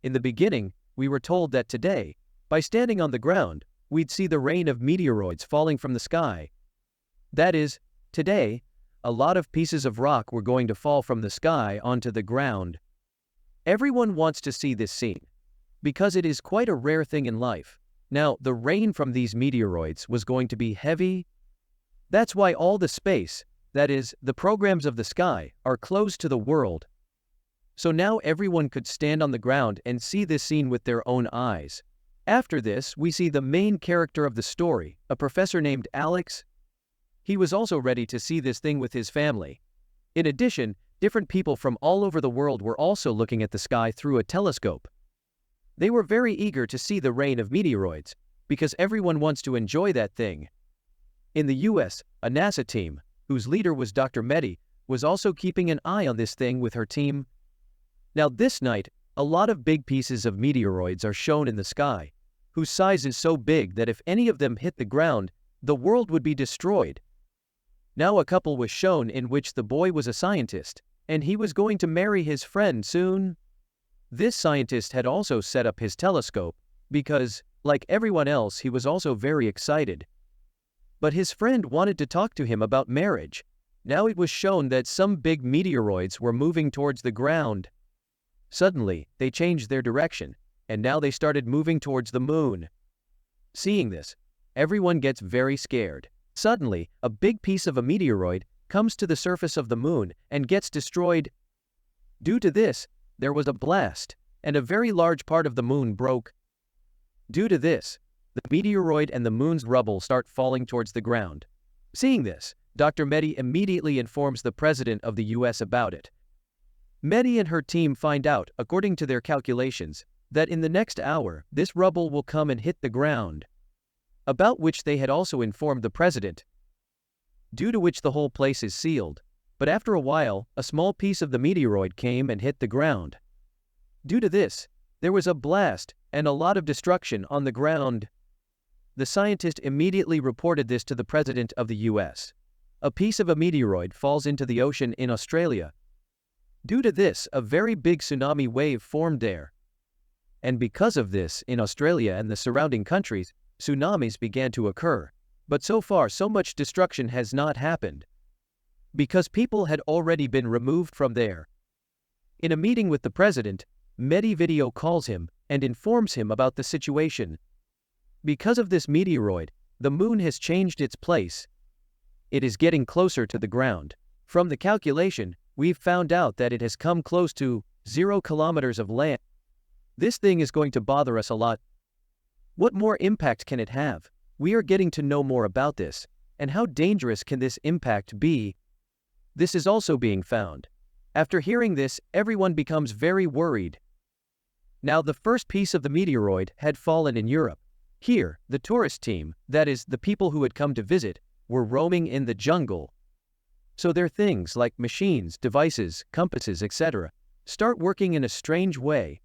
In the beginning, we were told that today, by standing on the ground, we'd see the rain of meteoroids falling from the sky. That is, today, a lot of pieces of rock were going to fall from the sky onto the ground. Everyone wants to see this scene, because it is quite a rare thing in life. Now, the rain from these meteoroids was going to be heavy. That's why all the space, that is, the programs of the sky, are closed to the world. So now everyone could stand on the ground and see this scene with their own eyes. After this, we see the main character of the story, a professor named Alex. He was also ready to see this thing with his family. In addition, different people from all over the world were also looking at the sky through a telescope. They were very eager to see the rain of meteoroids, because everyone wants to enjoy that thing. In the US, a NASA team, whose leader was Dr. Mehdi, was also keeping an eye on this thing with her team. Now this night, a lot of big pieces of meteoroids are shown in the sky, whose size is so big that if any of them hit the ground, the world would be destroyed. Now a couple was shown in which the boy was a scientist, and he was going to marry his friend soon. This scientist had also set up his telescope, because, like everyone else, he was also very excited. But his friend wanted to talk to him about marriage. Now it was shown that some big meteoroids were moving towards the ground. Suddenly, they changed their direction, and now they started moving towards the moon. Seeing this, everyone gets very scared. Suddenly, a big piece of a meteoroid comes to the surface of the moon and gets destroyed. Due to this, there was a blast, and a very large part of the moon broke. Due to this, the meteoroid and the moon's rubble start falling towards the ground. Seeing this, Dr. Mehdi immediately informs the president of the US about it. Mehdi and her team find out, according to their calculations, that in the next hour, this rubble will come and hit the ground, about which they had also informed the president, due to which the whole place is sealed. But after a while, a small piece of the meteoroid came and hit the ground. Due to this, there was a blast and a lot of destruction on the ground. The scientist immediately reported this to the president of the US. A piece of a meteoroid falls into the ocean in Australia. Due to this, a very big tsunami wave formed there. And because of this, in Australia and the surrounding countries, tsunamis began to occur. But so far, so much destruction has not happened, because people had already been removed from there. In a meeting with the president, Mehdi video calls him and informs him about the situation. Because of this meteoroid, the moon has changed its place. It is getting closer to the ground. From the calculation, we've found out that it has come close to 0 kilometers of land. This thing is going to bother us a lot. What more impact can it have? We are getting to know more about this, and how dangerous can this impact be? This is also being found. After hearing this, everyone becomes very worried. Now the first piece of the meteoroid had fallen in Europe. Here, the tourist team, that is, the people who had come to visit, were roaming in the jungle. So their things like machines, devices, compasses, etc., start working in a strange way.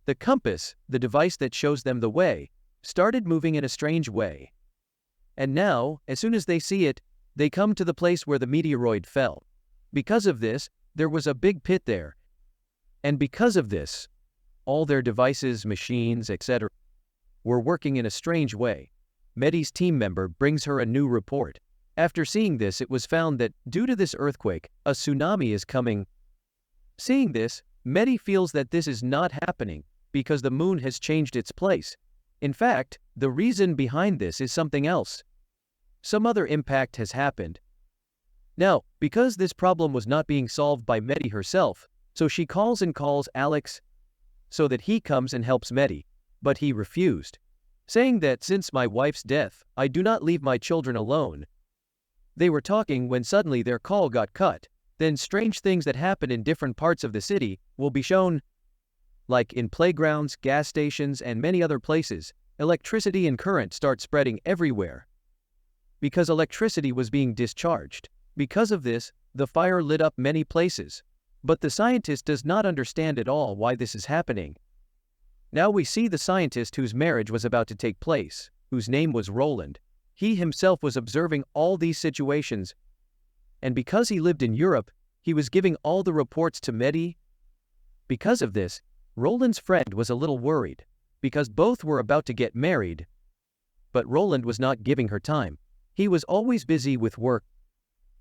The compass, the device that shows them the way, started moving in a strange way. And now, as soon as they see it, they come to the place where the meteoroid fell. Because of this, there was a big pit there. And because of this, all their devices, machines, etc., were working in a strange way. Mehdi's team member brings her a new report. After seeing this, it was found that, due to this earthquake, a tsunami is coming. Seeing this, Mehdi feels that this is not happening, because the moon has changed its place. In fact, the reason behind this is something else. Some other impact has happened. Now, because this problem was not being solved by Mehdi herself, so she calls Alex so that he comes and helps Mehdi, but he refused, saying that since my wife's death, I do not leave my children alone. They were talking when suddenly their call got cut. Then strange things that happen in different parts of the city will be shown, like in playgrounds, gas stations, and many other places. Electricity and current start spreading everywhere, because electricity was being discharged. Because of this, the fire lit up many places. But the scientist does not understand at all why this is happening. Now we see the scientist whose marriage was about to take place, whose name was Roland. He himself was observing all these situations, and because he lived in Europe, he was giving all the reports to Mehdi. Because of this, Roland's friend was a little worried, because both were about to get married, but Roland was not giving her time. He was always busy with work.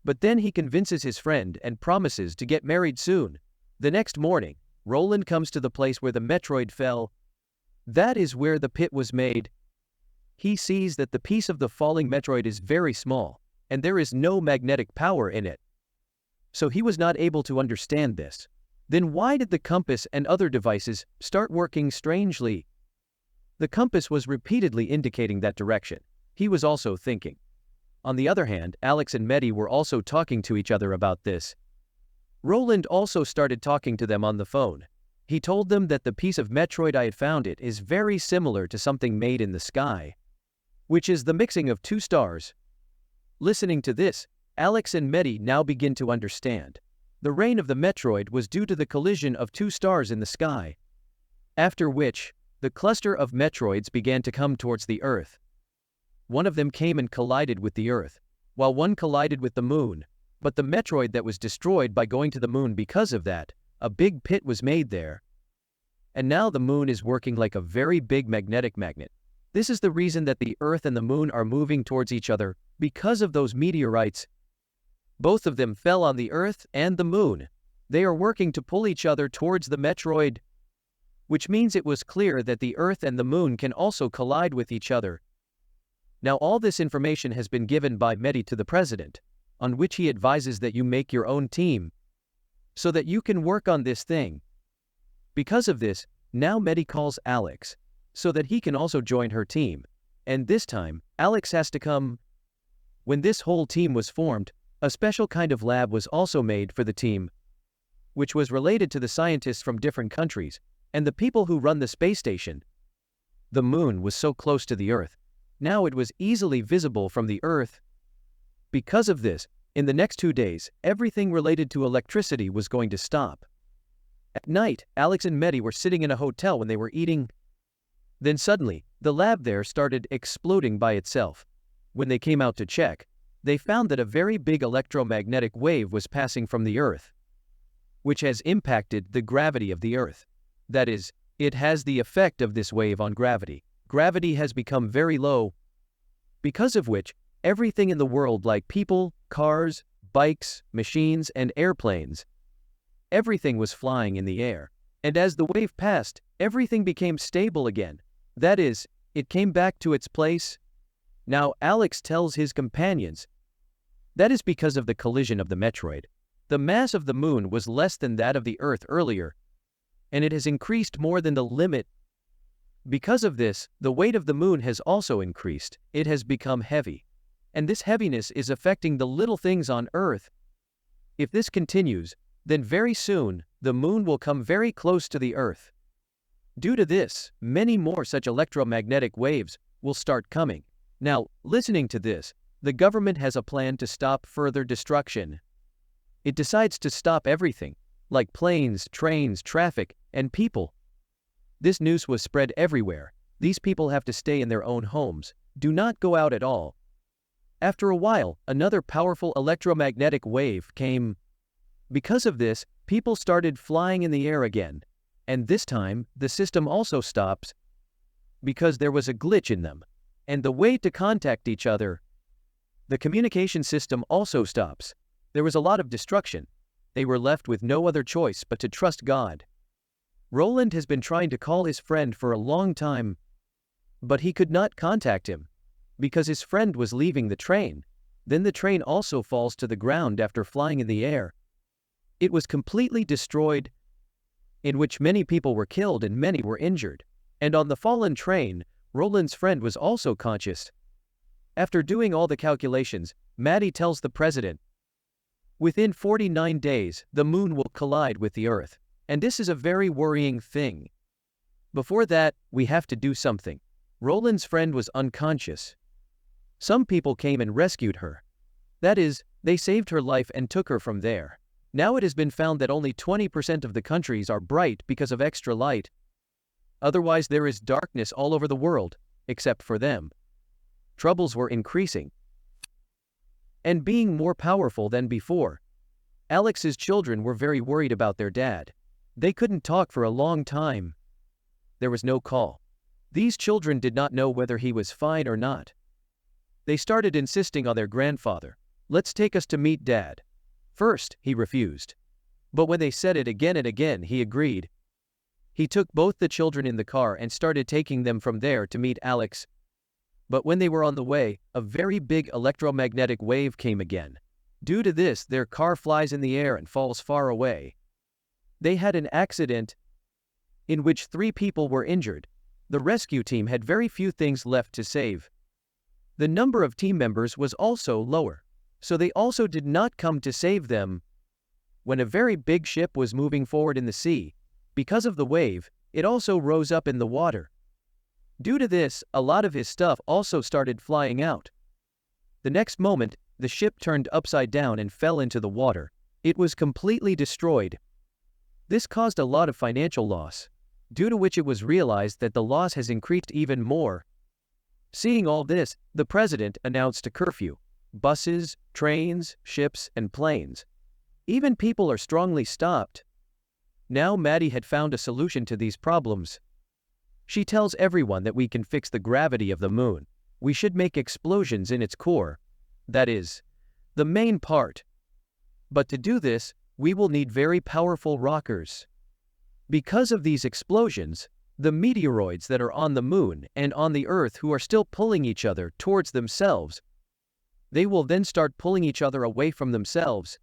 But then he convinces his friend and promises to get married soon. The next morning, Roland comes to the place where the meteoroid fell. That is where the pit was made. He sees that the piece of the falling meteoroid is very small, and there is no magnetic power in it. So he was not able to understand this. Then why did the compass and other devices start working strangely? The compass was repeatedly indicating that direction. He was also thinking. On the other hand, Alex and Mehdi were also talking to each other about this. Roland also started talking to them on the phone. He told them that the piece of meteoroid I had found it is very similar to something made in the sky, which is the mixing of two stars. Listening to this, Alex and Mehdi now begin to understand. The rain of the meteoroid was due to the collision of two stars in the sky, after which, the cluster of meteoroids began to come towards the Earth. One of them came and collided with the Earth, while one collided with the Moon, but the meteoroid that was destroyed by going to the Moon because of that, a big pit was made there. And now the Moon is working like a very big magnetic magnet. This is the reason that the Earth and the Moon are moving towards each other, because of those meteorites. Both of them fell on the Earth and the Moon. They are working to pull each other towards the meteoroid, which means it was clear that the Earth and the Moon can also collide with each other. Now all this information has been given by Mehdi to the president, on which he advises that you make your own team, so that you can work on this thing. Because of this, now Mehdi calls Alex, so that he can also join her team, and this time, Alex has to come. When this whole team was formed, a special kind of lab was also made for the team, which was related to the scientists from different countries, and the people who run the space station. The Moon was so close to the Earth. Now it was easily visible from the Earth. Because of this, in the next 2 days, everything related to electricity was going to stop. At night, Alex and Mehdi were sitting in a hotel when they were eating. Then suddenly, the lab there started exploding by itself. When they came out to check, they found that a very big electromagnetic wave was passing from the Earth, which has impacted the gravity of the Earth. That is, it has the effect of this wave on gravity. Gravity has become very low, because of which, everything in the world like people, cars, bikes, machines, and airplanes, everything was flying in the air. And as the wave passed, everything became stable again. That is, it came back to its place. Now Alex tells his companions, that is because of the collision of the meteoroid. The mass of the Moon was less than that of the Earth earlier, and it has increased more than the limit. Because of this, the weight of the Moon has also increased. It has become heavy. And this heaviness is affecting the little things on Earth. If this continues, then very soon, the Moon will come very close to the Earth. Due to this, many more such electromagnetic waves will start coming. Now, listening to this, the government has a plan to stop further destruction. It decides to stop everything, like planes, trains, traffic, and people. This news was spread everywhere. These people have to stay in their own homes. Do not go out at all. After a while, another powerful electromagnetic wave came. Because of this, people started flying in the air again. And this time, the system also stops, because there was a glitch in them. And the way to contact each other, the communication system also stops. There was a lot of destruction. They were left with no other choice but to trust God. Roland has been trying to call his friend for a long time, but he could not contact him, because his friend was leaving the train. Then the train also falls to the ground after flying in the air. It was completely destroyed, in which many people were killed and many were injured. And on the fallen train, Roland's friend was also conscious. After doing all the calculations, Maddie tells the president, within 49 days, the Moon will collide with the Earth. And this is a very worrying thing. Before that, we have to do something. Roland's friend was unconscious. Some people came and rescued her. That is, they saved her life and took her from there. Now it has been found that only 20% of the countries are bright because of extra light. Otherwise there is darkness all over the world, except for them. Troubles were increasing and being more powerful than before. Alex's children were very worried about their dad. They couldn't talk for a long time. There was no call. These children did not know whether he was fine or not. They started insisting on their grandfather. "Let's take us to meet Dad." First, he refused. But when they said it again and again, he agreed. He took both the children in the car and started taking them from there to meet Alex. But when they were on the way, a very big electromagnetic wave came again. Due to this, their car flies in the air and falls far away. They had an accident in which 3 people were injured. The rescue team had very few things left to save. The number of team members was also lower, so they also did not come to save them. When a very big ship was moving forward in the sea, because of the wave, it also rose up in the water. Due to this, a lot of his stuff also started flying out. The next moment, the ship turned upside down and fell into the water. It was completely destroyed. This caused a lot of financial loss, due to which it was realized that the loss has increased even more. Seeing all this, the president announced a curfew. Buses, trains, ships, and planes. Even people are strongly stopped. Now Maddie had found a solution to these problems. She tells everyone that we can fix the gravity of the moon. We should make explosions in its core. That is, the main part. But to do this, we will need very powerful rockers. Because of these explosions, the meteoroids that are on the moon and on the Earth who are still pulling each other towards themselves, they will then start pulling each other away from themselves.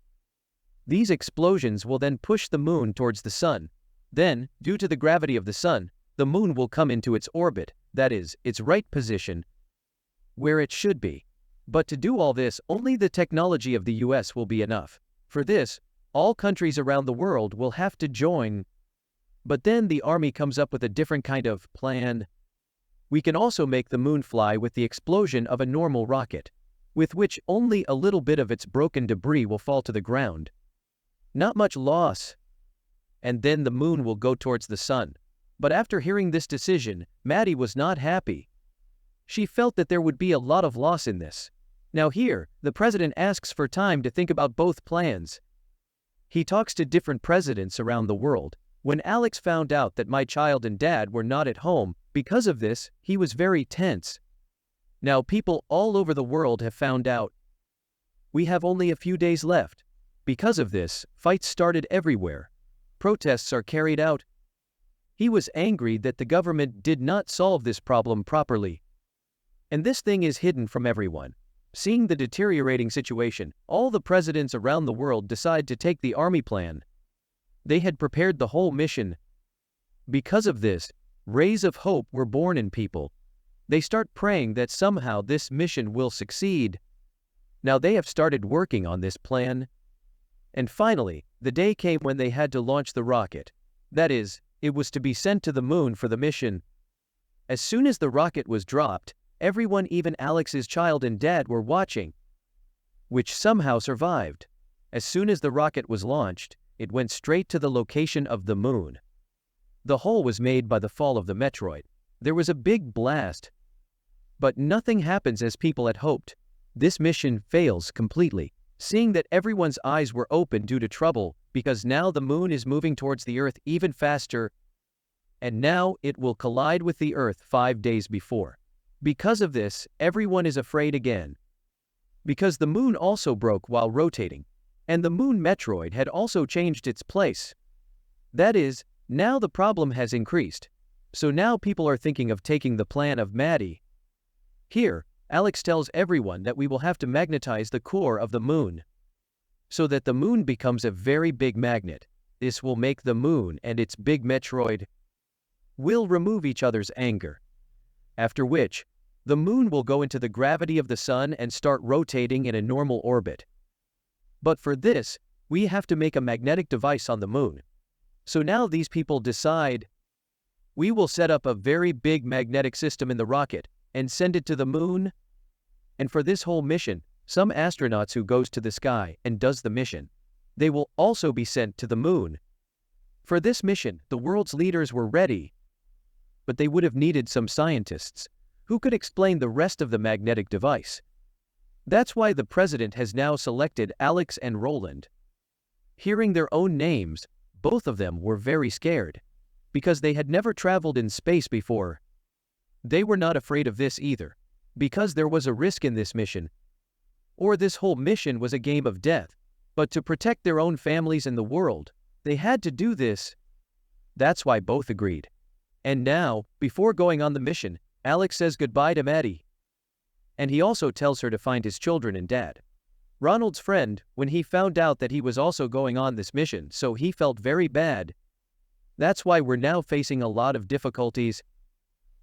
These explosions will then push the moon towards the sun. Then, due to the gravity of the sun, the moon will come into its orbit, that is, its right position, where it should be. But to do all this, only the technology of the US will be enough. For this, all countries around the world will have to join. But then the army comes up with a different kind of plan. We can also make the moon fly with the explosion of a normal rocket, with which only a little bit of its broken debris will fall to the ground. Not much loss. And then the moon will go towards the sun. But after hearing this decision, Maddie was not happy. She felt that there would be a lot of loss in this. Now here, the president asks for time to think about both plans. He talks to different presidents around the world. When Alex found out that my child and dad were not at home, because of this, he was very tense. Now people all over the world have found out. We have only a few days left. Because of this, fights started everywhere. Protests are carried out. He was angry that the government did not solve this problem properly. And this thing is hidden from everyone. Seeing the deteriorating situation, all the presidents around the world decide to take the army plan. They had prepared the whole mission. Because of this, rays of hope were born in people. They start praying that somehow this mission will succeed. Now they have started working on this plan. And finally, the day came when they had to launch the rocket. That is, it was to be sent to the moon for the mission. As soon as the rocket was dropped, everyone, even Alex's child and dad, were watching, which somehow survived. As soon as the rocket was launched, it went straight to the location of the moon. The hole was made by the fall of the meteoroid. There was a big blast. But nothing happens as people had hoped. This mission fails completely. Seeing that everyone's eyes were open due to trouble, because now the moon is moving towards the Earth even faster, and now it will collide with the Earth 5 days before. Because of this, everyone is afraid again. Because the moon also broke while rotating, and the moon meteoroid had also changed its place. That is, now the problem has increased. So now people are thinking of taking the plan of Maddie. Here, Alex tells everyone that we will have to magnetize the core of the moon, so that the moon becomes a very big magnet. This will make the moon and its big meteoroid will remove each other's anger. After which, the moon will go into the gravity of the sun and start rotating in a normal orbit. But for this, we have to make a magnetic device on the moon. So now these people decide, we will set up a very big magnetic system in the rocket and send it to the moon. And for this whole mission, some astronauts who goes to the sky and does the mission, they will also be sent to the moon. For this mission, the world's leaders were ready, but they would have needed some scientists who could explain the rest of the magnetic device. That's why the president has now selected Alex and Roland. Hearing their own names, both of them were very scared, because they had never traveled in space before. They were not afraid of this either, because there was a risk in this mission, or this whole mission was a game of death, but to protect their own families and the world, they had to do this. That's why both agreed. And now, before going on the mission, Alex says goodbye to Maddie. And he also tells her to find his children and dad. Ronald's friend, when he found out that he was also going on this mission, so he felt very bad. That's why we're now facing a lot of difficulties.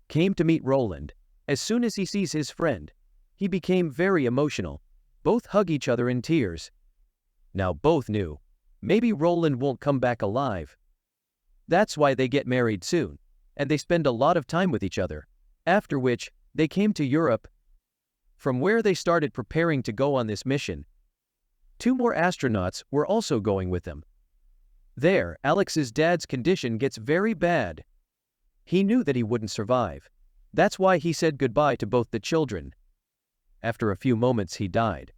Came to meet Roland. As soon as he sees his friend, he became very emotional. Both hug each other in tears. Now both knew, maybe Roland won't come back alive. That's why they get married soon, and they spend a lot of time with each other, after which, they came to Europe, from where they started preparing to go on this mission. 2 more astronauts were also going with them. There, Alex's dad's condition gets very bad. He knew that he wouldn't survive. That's why he said goodbye to both the children. After a few moments he died.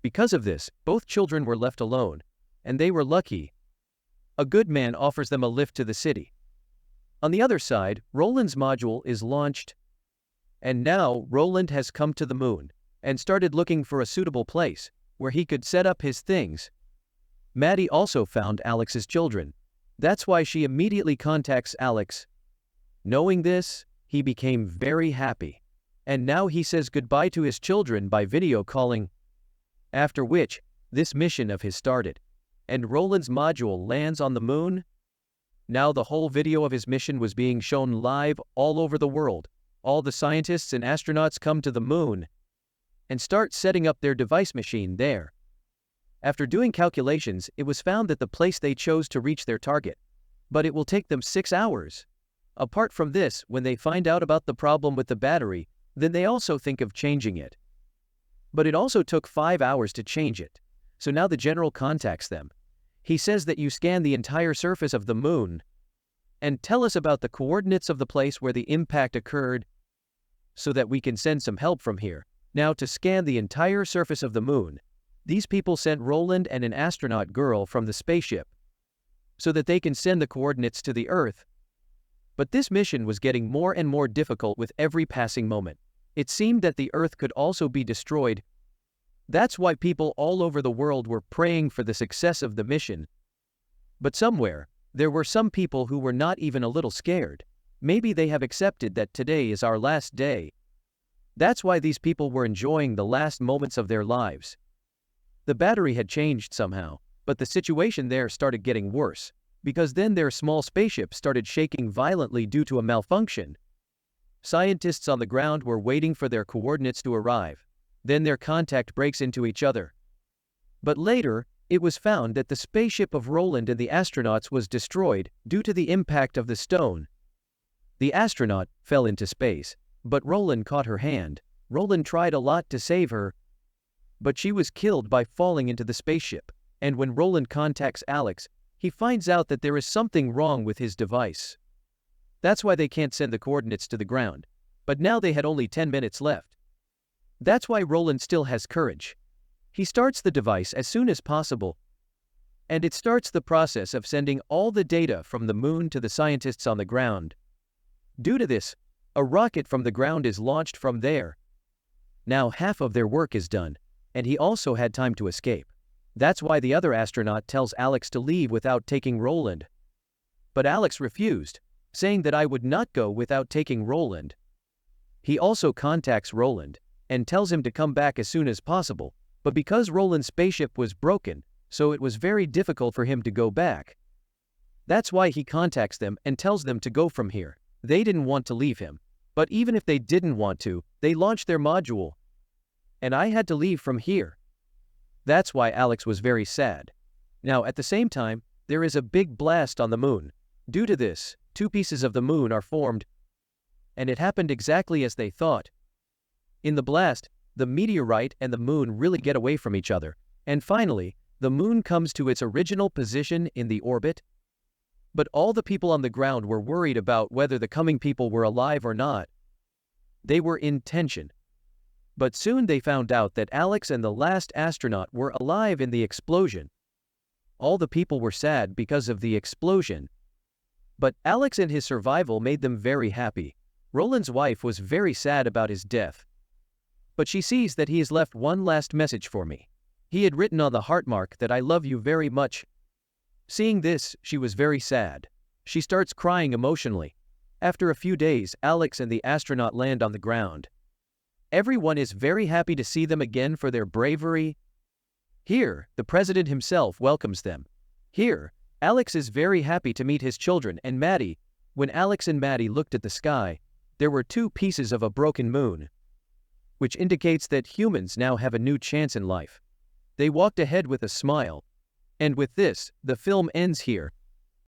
Because of this, both children were left alone, and they were lucky. A good man offers them a lift to the city. On the other side, Roland's module is launched. And now, Roland has come to the moon, and started looking for a suitable place, where he could set up his things. Maddie also found Alex's children. That's why she immediately contacts Alex. Knowing this, he became very happy. And now he says goodbye to his children by video calling. After which, this mission of his started. And Roland's module lands on the moon. Now the whole video of his mission was being shown live all over the world. All the scientists and astronauts come to the moon and start setting up their device machine there. After doing calculations, it was found that the place they chose to reach their target, but it will take them 6 hours. Apart from this, when they find out about the problem with the battery, then they also think of changing it. But it also took 5 hours to change it. So now the general contacts them. He says that you scan the entire surface of the moon and tell us about the coordinates of the place where the impact occurred so that we can send some help from here. Now to scan the entire surface of the moon, these people sent Roland and an astronaut girl from the spaceship so that they can send the coordinates to the Earth. But this mission was getting more and more difficult with every passing moment. It seemed that the Earth could also be destroyed. That's why people all over the world were praying for the success of the mission. But somewhere, there were some people who were not even a little scared. Maybe they have accepted that today is our last day. That's why these people were enjoying the last moments of their lives. The battery had changed somehow, but the situation there started getting worse, because then their small spaceship started shaking violently due to a malfunction. Scientists on the ground were waiting for their coordinates to arrive. Then their contact breaks into each other. But later, it was found that the spaceship of Roland and the astronauts was destroyed due to the impact of the stone. The astronaut fell into space, but Roland caught her hand. Roland tried a lot to save her, but she was killed by falling into the spaceship. And when Roland contacts Alex, he finds out that there is something wrong with his device. That's why they can't send the coordinates to the ground. But now they had only 10 minutes left. That's why Roland still has courage. He starts the device as soon as possible, and it starts the process of sending all the data from the moon to the scientists on the ground. Due to this, a rocket from the ground is launched from there. Now half of their work is done, and he also had time to escape. That's why the other astronaut tells Alex to leave without taking Roland. But Alex refused, saying that I would not go without taking Roland. He also contacts Roland and tells him to come back as soon as possible, but because Roland's spaceship was broken, so it was very difficult for him to go back. That's why he contacts them and tells them to go from here. They didn't want to leave him, but even if they didn't want to, they launched their module. And I had to leave from here. That's why Alex was very sad. Now at the same time, there is a big blast on the moon. Due to this, 2 pieces of the moon are formed, and it happened exactly as they thought. In the blast, the meteorite and the moon really get away from each other, and finally, the moon comes to its original position in the orbit. But all the people on the ground were worried about whether the coming people were alive or not. They were in tension. But soon they found out that Alex and the last astronaut were alive in the explosion. All the people were sad because of the explosion. But Alex and his survival made them very happy. Roland's wife was very sad about his death. But she sees that he has left one last message for me. He had written on the heart mark that I love you very much. Seeing this, she was very sad. She starts crying emotionally. After a few days, Alex and the astronaut land on the ground. Everyone is very happy to see them again for their bravery. Here, the president himself welcomes them. Here, Alex is very happy to meet his children and Maddie. When Alex and Maddie looked at the sky, there were 2 pieces of a broken moon, which indicates that humans now have a new chance in life. They walked ahead with a smile. And with this, the film ends here.